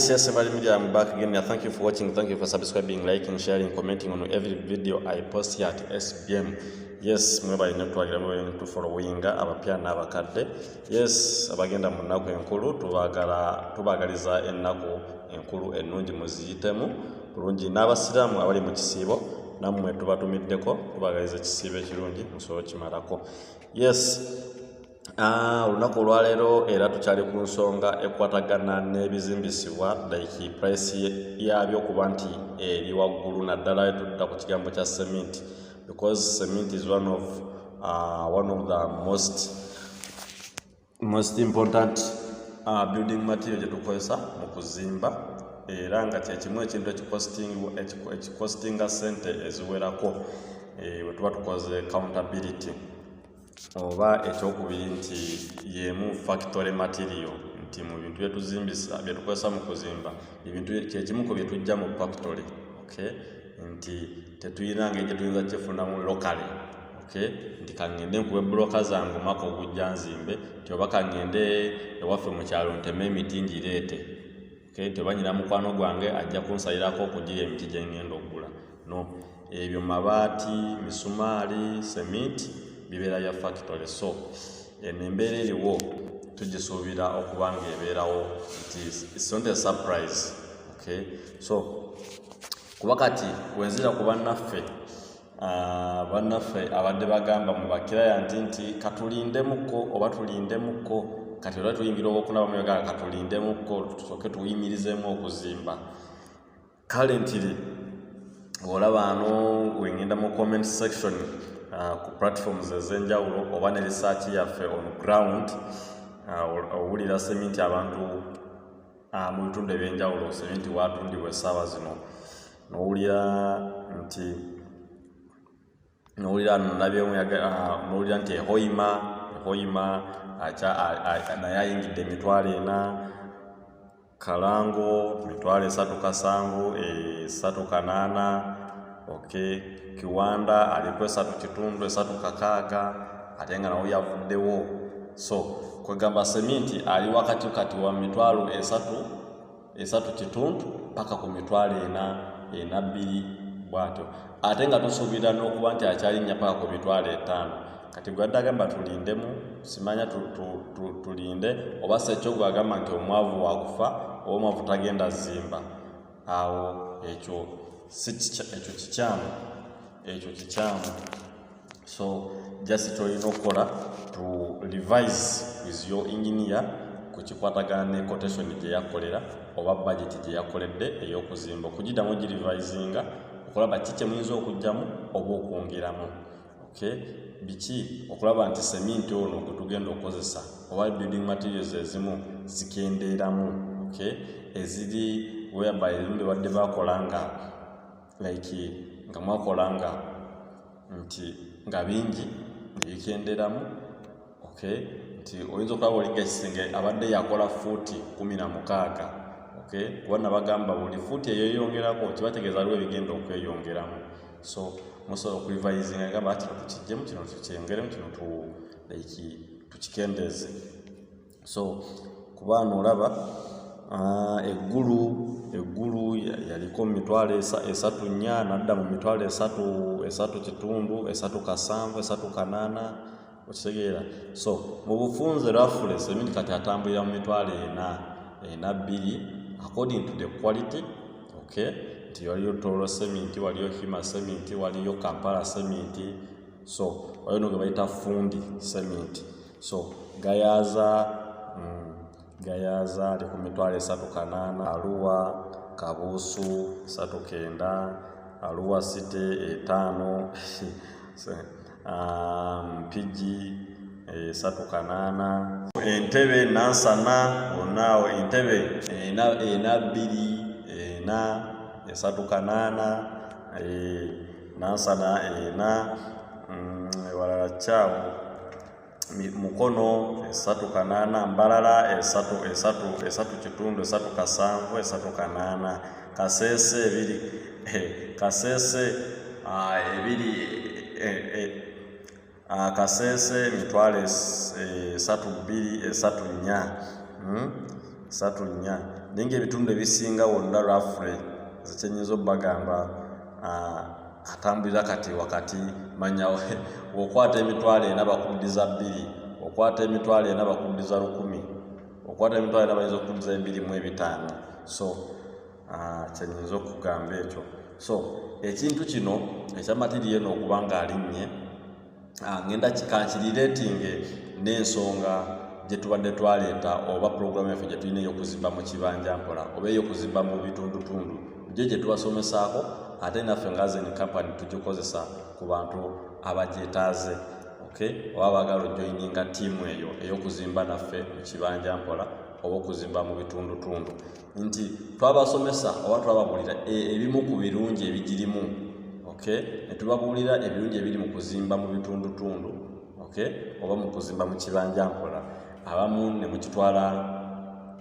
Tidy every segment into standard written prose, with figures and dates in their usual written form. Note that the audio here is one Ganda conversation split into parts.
Yes, everybody, media, I'm back again. Thank you for watching. Thank you for subscribing, liking, sharing, commenting on every video I post here at SBM. Yes, mwebali netwagira mwebali tufollowinga abapya n'abakadde. Yes, abagenda mu nnaku enkulu tubagaliza ennaku enkulu ennungi muziyitemu bulungi. N'abasiraamu abali mu kisiibo nammwe tubatumiddeko tubagaliza ekisiibo ekirungi musobole kimalako. Yes, olunaku olwaleero era tukyali ku nsonga ekwatagana n'ebizimbisibwa like price yabyo kuba nti eri waggulu naddala tudda ku kigambo kya cement, because cement is one of the most important building material gye tukozesa mu kuzimba, era nga kyekimu ekintu ekikostinga sente eziwerako bwe tuba tukoze accountability, oba ekyokubiri nti yemu factory material, nti mu bintu byetuzimbisa byetukozesa mu kuzimba ebintu kyekimu ku byetujja mu factory, okay? Nti tetuyina ngeri tuyinza kyefunamu locally, okay? Nti kangende nkube bloka zangu maka ogujja nzimbe, nti oba kangende ewaffe mu kyalo nteme emiti ngireete, okay? Nti oba nyina mukwano gwange ajja kunsalirako okugira emiti gye ngenda okugula, no. Ebyo mabaati, misumaali, cement bibeera ya factory. So embeera eriwo tugisuubira okuba nga ebeerawo, it's not a surprise, okay? So kuba kati wenzira ku bannaffe abadde bagamba mu bakiraya nti katulindemukko oba tulindemukko, kati olwa tuyingira obwokunaba mu yagala katulindemukko tusooke tuyimirizemu okuzimba. Currently olaba ano wengenda mu comment section ku platforms ez'enjawulo oba ne research yaffe on ground, owulira cement abantu mu bitundu ebyenjawulo cement watundibwa essaawa zino, n'owulira nti n'owulira nti ehoima naye ayingidde emitwalo 4, kalango mitwalo 3 3 okay? Kiwanda aliko 3.6 ate nga nawo yavuddewo. So kwegamba cement ali wakati wa mitwalo 3 paka ku mitwalo 4 bwatyo, ate nga tusuubira n'okuba nti akyalinnya paka ku mitwalo 5. Kati gwadde agamba tulindemu, simanya tulinde oba sekyogwo agamba nti omwavu wakufa oba omwavu tagenda zimba, awo ekyo kikyamu. So just tolina okukola to revise with your engineer ku kikwatagana ne quotation gye yakolera oba budget gye yakoledde ey'okuzimba, okugiddamu girevisinga okulaba kiki muyinza okugyamu oba okwongeramu, okay? Biki okulaba nti cement ono gwe tugenda okukozesa oba building materials ezimu zikendeeramu, okay? Eziri whereby ezimu badde bakolanga like nga mwakolanga nti nga bingi ebikenderamu, okay? Nti oyinza okulaba oligasinga abadde yakola fuuti 16, okay? Kuba nabagamba buli fuuti eyeyongerako kibategeeza aliwo ebigenda okweyongeramu. So musobola okurevisinga gamba ati tukijjemu kino tukyongeremu kino tukikendeeze. So kuba n'olaba eggulu yaliko mu mitwalo 3.4 nadda mu mitwalo 3.7 3.8 okitegeera. So mu bufunze roughly cement kati atambulira mu mitwalo 4 according to the quality, okay? Nti waliyo Toro cement, waliyo Hima cement, waliyo Kampala cement, so waliyo ge bayita fundi cement. So gayaza ali ku mitwalo 3.8, Arua Kabuusu 3.9, Arua City 5, Mpigi 3.8, Entebbe Nansana onaawo Entebbe 2 3.8, Nansana 4, walala kyawo Mukono 3.8, Mbalala 3.7 Kasese 2, Kasese mitwalo 3.4 ninge ebitundu ebisinga wonna roughly zikyenyizo bagamba atambulira kati wakati manya okwata emitwalo 4 bakuddiza 2 okwata emitwalo 4 bakuddiza 1,000 okwata emitwalo 4 bayinza okuddiza 2,500 so kyenyizo okugamba ekyo so ekintu kino ekyamatiriye n'okubanga alinnye ngenda kikankirireetinge n'ensonga gye tubadde twaleeta oba puroguramu yaffe gye tulina ey'okuzimba mu kibanja mpola oba ey'okuzimba mu bitundutundu gye gye tubasomesaako ate naffe nga zeni kampani tugikozesa ku bantu abagyetaaze oba bagala ojoyininga ttiimu eyo ey'okuzimba naffe mu kibanja mpola oba okuzimba mu bitundutundu nti twabasomesa oba twababuulira ebimu ku birungi ebigirimu ne tubabuulira ebirungi ebiri mu kuzimba mu bitundutundu oba mu kuzimba mu kibanja mpola abamu ne mukitwala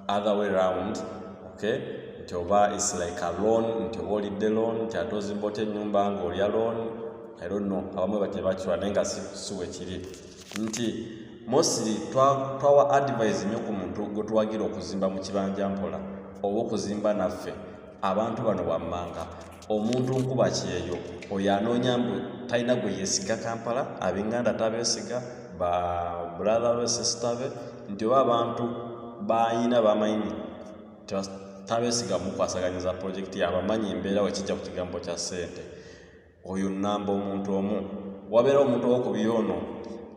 other way round nti oba is like a loan nti oba olidde loan nti ate ozimba otya ennyumba ng'olya loan I don't know abamu bakitwala naye nga si wekiri nti mostly twawa advice nnyo ku muntu gwe tuwagira okuzimba mu kibanja mpola oba okuzimba naffe abantu bano wammanga omuntu nkuba kyeyo oyo anoonya mbu talina gwe yeesiga Kampala ab'enganda tabeesiga ba brother be sister be nti oba abantu bayina bamanyi tabeesiga mukwasaganyiza projekiti yabamanyi embeera wekijja ku kigambo kya ssente oyo namba omuntu omu wabeera omuntu owokubiri ono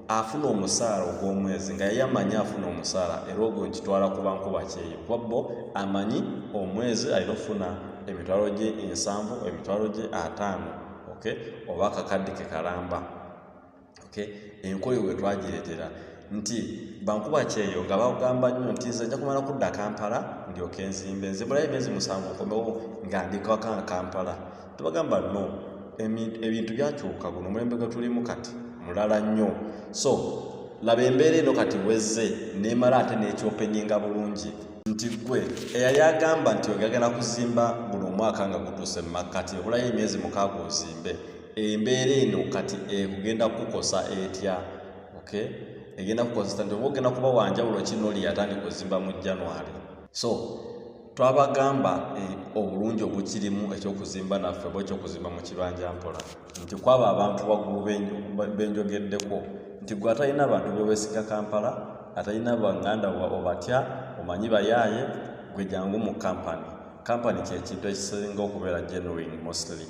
afuna omusaala ogw'omwezi nga yeye amanyi afuna omusaala era ogwo nkitwala kuba nkuba kyeyo kuba bo amanyi omwezi alina okufuna emitwalo gye 7 emitwalo gye 5 oba akakadde ke kalamba enkoyo bwe twagireetera nti bankuba kyeyo nga bagamba nnyo nti nze nja kumala kudda Kampala ndyoke enzimbe nzibulayo emyezi 7 nkomewo nga ndikawaka Kampala tubagamba no ebintu byakyuka guno omulembe gwe tulimu kati mulala nnyo so laba embeera eno kati wezze nemala ate n'ekyopeninga bulungi nti gwe eyali agamba nti ogagala kuzimba guno omwaka nga gutuuse mu makkati obulayo emyezi 6 ozimbe embeera eno kati ekugenda kukosa etya egenda kukosa nti oba ogenda kuba wanjawulo kinoli yatandika ozimba mu January so twabagamba obulungi obukirimu ekyokuzimba naffe oba ekyokuzimba mu kibanja mpola nti kwaba abantu waggulu benjogeddeko nti gwe atalina abantu beweesiga Kampala atalina banganda obatya omanyi bayaaye gwe jangu mu kampani kyekintu ekisinga okubeera genuine mostly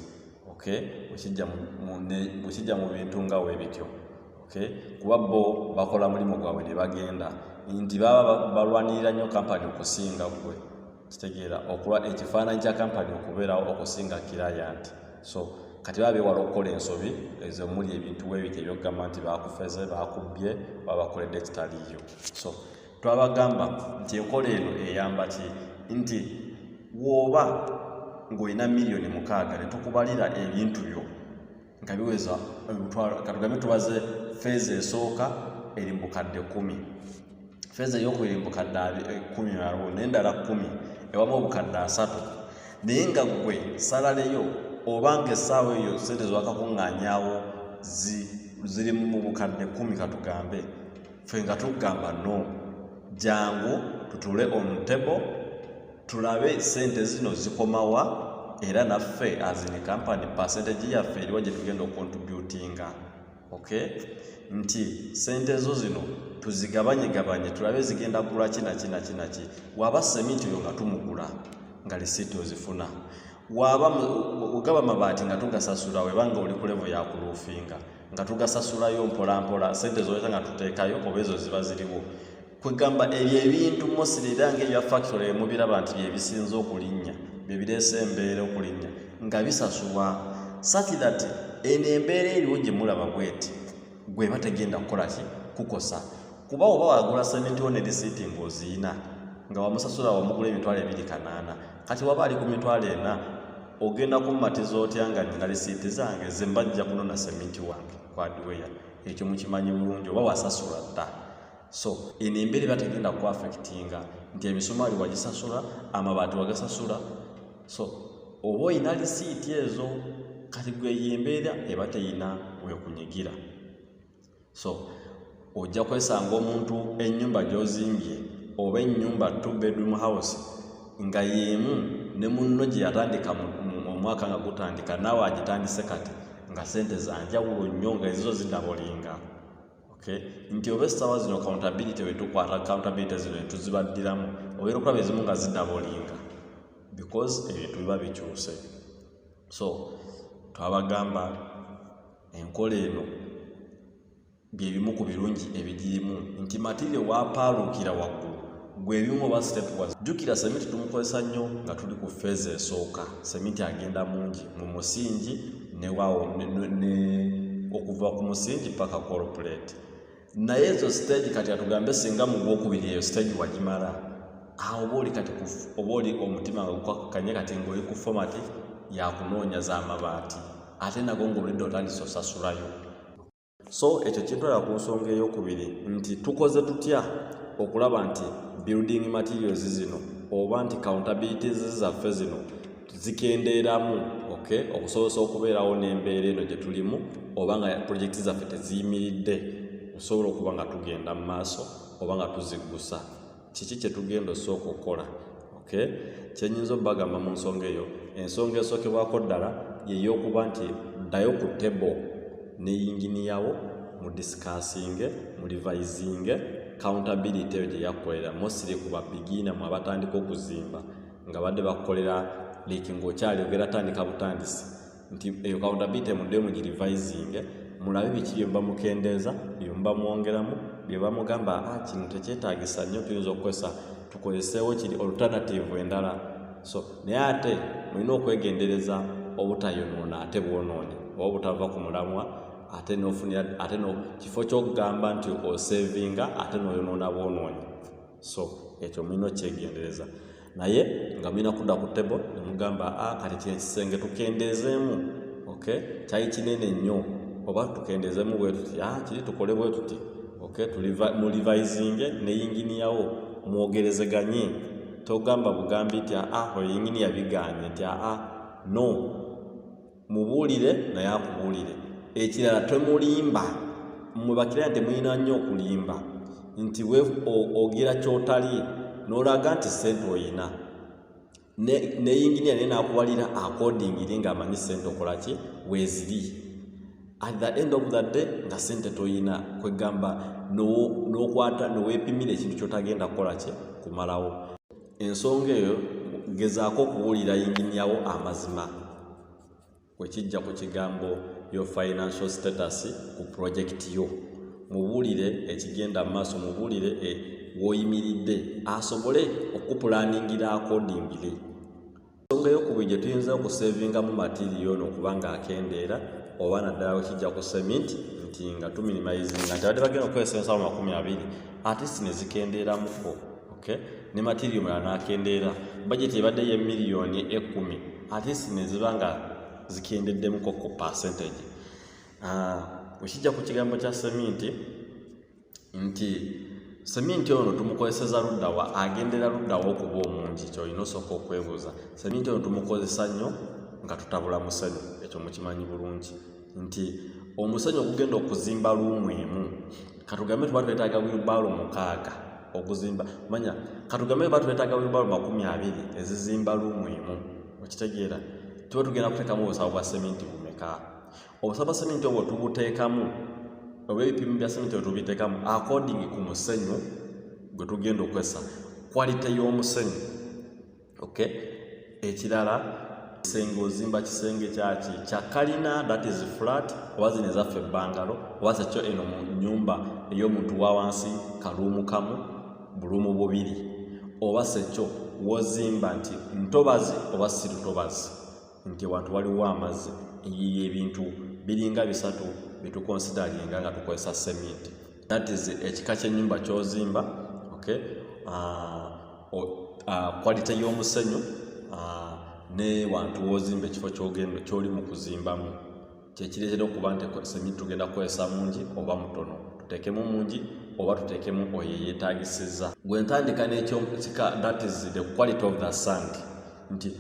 bwekijja mu bintu nga weebityo kuba bo bakola mulimu gwabwe ne bagenda nti baba balwanirira nnyo kampani okusinga gwe kitegeera ekifaananyi kya kampani okubeerawo okusinga client so kati baba bewala okukola ensobi ezo muli ebintu weebityo ebyokugamba nti bakufeze bakubbye baba bakoledde ekitaliiyo so twabagamba nti enkola eno eyamba ki nti wooba ng'olina miliyoni 6 ne tukubalira ebintu byo nga biweza katugambe tubaze feeza esooka eri mu bukadde 10 feeza ey'okubiri eri mu bukadde 10 n'endala 10 ewamu obukadde 3 naye nga gwe salaleyo obanga essaawa eyo sente zewakakuŋŋaanyaawo ziri mu bukadde 10 katugambe ffe nga tugamba no jangu tutule on table tulabe sente zino zikomawa era naffe azini kampani percentage yaffe eriwa gye tugenda okontributinga nti sente zo zino tuzigabanyegabanye tulabe zigenda kugula kinaki waba sementi oyo nga tumugula nga lisiiti ozifuna waba ogaba mabaati nga tugasasula webanga oli ku level yakuluufinga nga tugasasulayo mpolampola sente zoyita nga tuteekayo oba ezo ziba ziriwo kwegamba ebyo ebintu mosiri era ng'ebya factory mubiraba nti byebisinza okulinnya byebireese embeera okulinnya nga bisasulwa such that eno embeera eriwo gye mulaba bweti gwe bategenda kukola ki kukosa kuba oba wagula sementi wo ne lisiiti ng'oziyina nga wamusasula wamugula emitwalo 2,800 kati waba ali ku mitwalo 4 ogenda kumumatiza otya nga nina lisiiti zange ze mbajja kunona sementi wange kwadiweya ekyo mukimanyi bulungi oba wasasula dda so eno embeera bategenda ku affectinga nti emisumaali wagisasula amabaati wagasasula so oba oyina lisiiti ezo kati gwe yembeera eba teyina wekunyigira so ojja kwesanga omuntu ennyumba gy'ozimbye oba ennyumba 2 bedroom house nga yemu ne munno gye yatandika omwaka nga gutandika naawe agitandise kati nga sente za njawulo nnyo nga ezizo zinabolinga. Okay? Nti oba essaawa zino accountability wetukwata accountability zino netuzibaddiramu obeera okulaba ezimu nga zinabolinga because ebintu biba bikyuse. So twabagamba enkola eno byebimu ku birungi ebigirimu nti material wapaaluukira waggulu gwe ebimu oba step was jjukira sementi tumukozesa nnyo nga tuli ku phase esooka. Sementi agenda mungi mu musingi ne okuva ku musingi paka corporate. Naye ezo stage kati atugambe singa mu gwokubiri eyo stage wagimala awo booli kati obooli omutima nga gukakanye kati ng'oli ku format yakunoonya z'amabaati ate nago ng'oludde otandise osasulayo. So ekyo kintwala ku nsonga ey'okubiri nti tukoze tutya okulaba nti building materials zino oba nti accountability zaffe zino zikendeeramu, okay, okusobola okubeerawo n'embeera eno gye tulimu oba nga project zaffe teziyimiridde osobola okuba nga tugenda mu maaso oba nga tuziggusa. Kiki kye tugenda osooka okukola? Okay? Kyenyinza obbagamba mu nsonga eyo, ensonga esookebwako ddala y'ey'okuba nti ddayo ku table ne yinginiyawo mu discussinge mu revisinge accountability eyo gye yakolera mostly ku babigina mu abatandika okuzimba nga badde bakolera like ng'okyayogera tandika butandisi nti eyo accountability mudde mu revisinge mulabe biki bye bamukendeeza bye bamwongeramu bye bamugamba kino tekyetaagisa nnyo tuyinza okukozesa tukozeseewo kiri alternative endala. So naye ate mulina okwegendereza obutayonoona ate bwonoonye oba obutava ku mulamwa ate n'ofunira ate no kifo ky'okugamba nti osevinga ate n'oyonoona bwonoonye. So ekyo mulina okyegendereza naye nga mulina kudda ku table ne mugamba kati kino ekisenge tukendeezeemu, okay, kyali kinene nnyo oba tukendeezeemu bwe tuti kiri tukole bwe tuti, okay, mu revisinge ne yinginiyawo mwogerezeganye. Togamba bugambi nti oyo yingini yabiganye nti no, mubuulire naye akubuulire. Ekirala temulimba, mmwe bakiraya nti mulina nnyo okulimba nti we ogira kyotali n'olaga nti sente oyina ne yinginiya naye n'akuwalira accordingly ng'amanyi sente okola ki weeziri. At the end of the day nga sente toyina kwegamba n'okwata n'oweepimira ekintu kyotagenda kukola ki kumalawo. Ensonga eyo gezaako okuwulira yinginiyawo amazima wekijja ku kigambo yo financial status ku project yo. Mubuulire ekigenda mu maaso, mubuulire w'oyimiridde asobole okupulaningira accordingly. Ensonga y'okubiri gye tuyinza okusevingamu material n'okubanga akendeera oba naddala wekijja ku cement nti nga tuminimizinga nti abadde bagenda okukozesa ensawo 20 ate si ne zikendeeramuko, okay, ne material mulala n'akendeera budget ebadde ye miliyoni 10 ate si ne ziba nga zikendeddemuko ku percentage. Wekijja ku kigambo kya cement nti cement ono tumukozeseza luddawa agendera luddawa okuba omungi kyolina osooka okwebuuza. Cement ono tumukozesa nnyo nga tutabula musenyu, ekyo mukimanyi bulungi nti omusenyu ogugenda okuzimba luumu emu katugambe tuba twetaaga wheelbarrow 6 okuzimba manya katugambe tuba twetaaga wheelbarrow 20 ezizimba luumu emu, okitegeera tuba tugenda kuteekamu obusawo bwa cement bumeka. Obusawo bwa cement obwo tubuteekamu oba ebipimo bya cement tubiteekamu according ku musenyu gwe tugenda okwesa quality y'omusenyu, okay. Ekirala kisenge ozimba kisenge kyaki kya kalina that is flat oba zino ezaffe bangalo oba sekyo eno mu nnyumba ey'omuntu wa wansi kaluumu kamu buluumu bubiri oba sekyo wozimba nti ntobazi oba si lutobazi nti wantu waliwo amazzi. Ebintu biringa 3 bitukonsideringa nga tukozesa cement. That is ekika ky'ennyumba ky'ozimba, okay, quality y'omusenyu ne wantu wozimba ekifo ky'oli mu kuzimbamu kyekireetera okuba nti cement tugenda kukozesa mungi oba mutono, tuteekemu mungi oba tuteekemu oyo yeetaagisiza. Gwe ntandika n'ekyokika that is the quality of the sand nti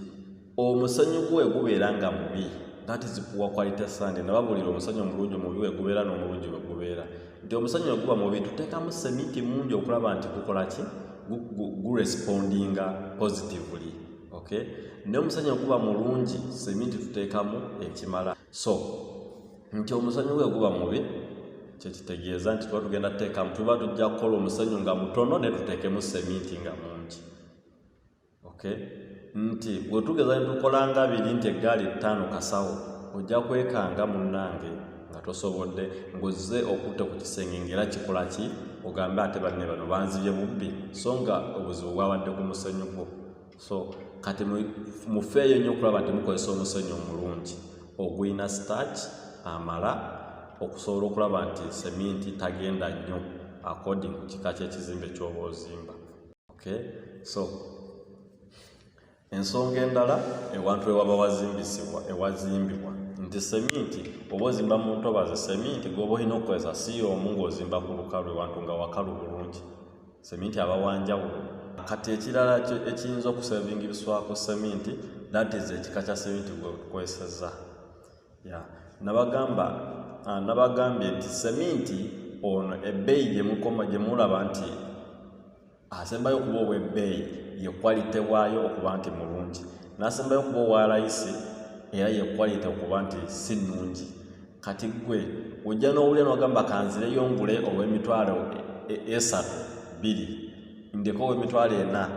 omusenyu gwe gubeera nga mubi, that is poor quality sand. Nababulira omusenyu omulungi omubi we gubeera n'omulungi we gubeera nti omusenyu we guba mubi tuteekamu cement mungi okulaba nti gukola ki gurespondinga positively. Okay, ne omusenyu guba mulungi sementi tuteekamu ekimala. So nti omusenyu gwe guba mubi kyekitegeeza nti tuba tugenda tuteekamu, tuba tujja kukola omusenyu nga mutono ne tuteekemu sementi nga mungi. Okay, nti bwe tugeza ne tukola nga 2 nti eggaali 5 kasawo, ojja kwekanga munnange nga tosobodde ng'ozze okutte ku kisenge ng'era kikola ki, ogambe ate banne bano banzibye bubbi, so nga obuzibu bwabadde ku musenyu gwo. So kati mufeeyo nnyo okulaba nti mukozesa omusenyu omulungi ogulina starch amala okusobola okulaba nti sementi tagenda nnyo according ku kika ky'ekizimbe ky'oba ozimba. Okay, so ensonga endala ewantu ewaba ewazimbibwa nti sementi oba ozimba mu ntobazi, sementi gwoba olina okukozesa si y'omu ng'ozimba ku lukalu ewantu nga wakalu bulungi, sementi aba wanjawulo. Kati ekirala ekiyinza okusevingibiswako sementi, that is ekika kya sementi gwe tukozesezza. Nabagambye nti sementi ono ebbeeyi gye mulaba nti asembayo okuba obw'ebbeeyi ye quality waayo okuba nti mulungi, n'asembayo okuba owa layisi era ye quality okuba nti si nnungi. Kati gwe ojja n'owulira n'ogamba kanzireyo ngule ow'emitwalo 3-2 ndeko ow'emitwalo 4-2,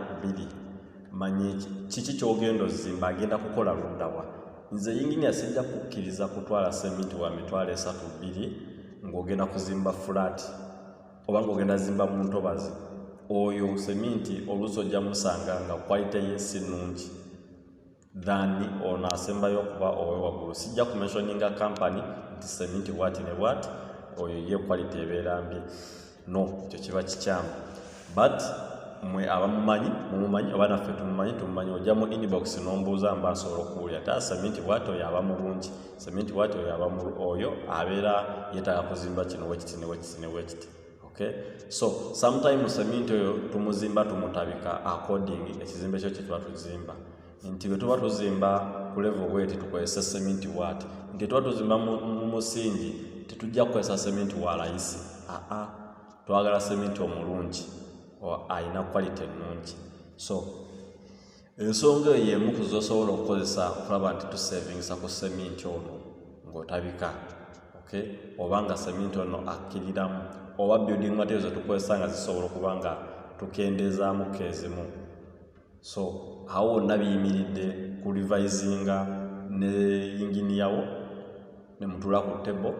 manyi kiki ky'ogenda ozimba, agenda kukola luddawa. Nze yingini sijja kukkiriza kutwala sementi wa mitwalo 3-2 ng'ogenda kuzimba flat oba ng'ogenda zimba mu ntobazi. Oyo sementi oluusi ojja musanga nga quality ye si nnungi than ono asembayo okuba ow'ewaggulu. Sijja kumentioninga company nti sementi bwati ne bwati, oyo ye quality ebeera mbi. No, ekyo kiba kikyamu. But mwe abamumanyi mumumanyi oba naffe tumumanyi, ojja mu inbox n'ombuuza mba asobola okuwulira taa sementi bwati oyo aba mulungi, sementi bwati oyo abeera yeetaaga kuzimba kino wekiti ne wekiti ne wekiti. Okay, so sometimes sementi oyo tumuzimba tumutabika according ekizimbe kyo kye tuba tuzimba. Nti bwe tuba tuzimba ku level bweti tukozesa sementi bwati, nti tuba tuzimba mu musingi tetujja kukozesa sementi wa layisi. Twagala sementi omulungi ayina quality ennungi. So ensonga eyo y'emu ku z'osobola okukozesa okulaba nti tusevingisa ku sementi ono ng'otabika. Okay, oba nga sementi ono akkiriramu, oba building materials zetukozesa nga zisobola okuba nga tukendeezaamu keezimu. So awo wonna biyimiridde ku revisinga ne yinginiyawo ne mutuula ku table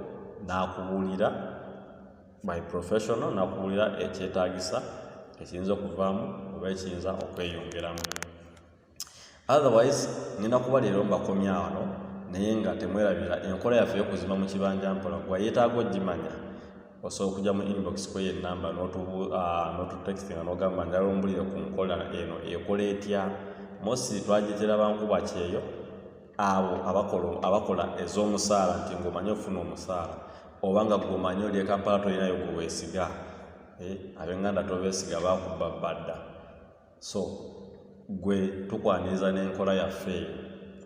n'akubuulira by professional, n'akubuulira ekyetaagisa ekiyinza okuvaamu oba ekiyinza okweyongeramu. Otherwise nina kuba leero mbakomya wano, naye nga temwerabira enkola yaffe y'okuzimba mu kibanja mpola. Gwe yeetaaga ogimanya osobola okujja mu inbox kwe y'ennamba n'otutextinga n'ogamba njagala ombulire ku nkola eno ekola etya. Mostly twagitera bankuba kyeyo abo abakola ez'omusaala, nti ng'omanyi ofuna omusaala oba nga gw'omanyi oli Kampala tolinayo gwe weesiga. Ab'Enganda tobeesiga baakubba badda. So gwe tukwaniriza n'enkola yaffe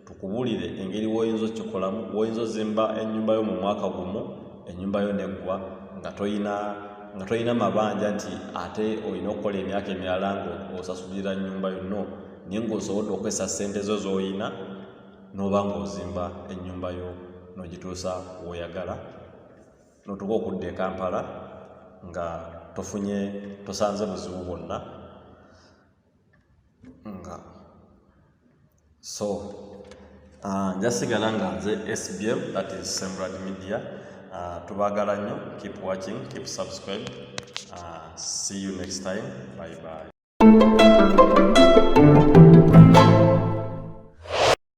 tukubuulire engeri w'oyinza okikolamu, w'oyinza ozimba ennyumba yo mu mwaka gumu, ennyumba yo neggwa nga toyina mabanja nti ate olina okukola emyaka emirala ng'osasulira nnyumba yo. No, naye ng'osobodde okozesa ssente zo z'olina n'oba ng'ozimba ennyumba yo n'ogituusa w'oyagala, n'otuuka okudda e Kampala nga tosanze buzibu bwonna. So njasigala nga nze SBM, that is Sembrad Media. Tubaagala nnyo. Keep watching, keep subscribe. See you next time. Bye bye.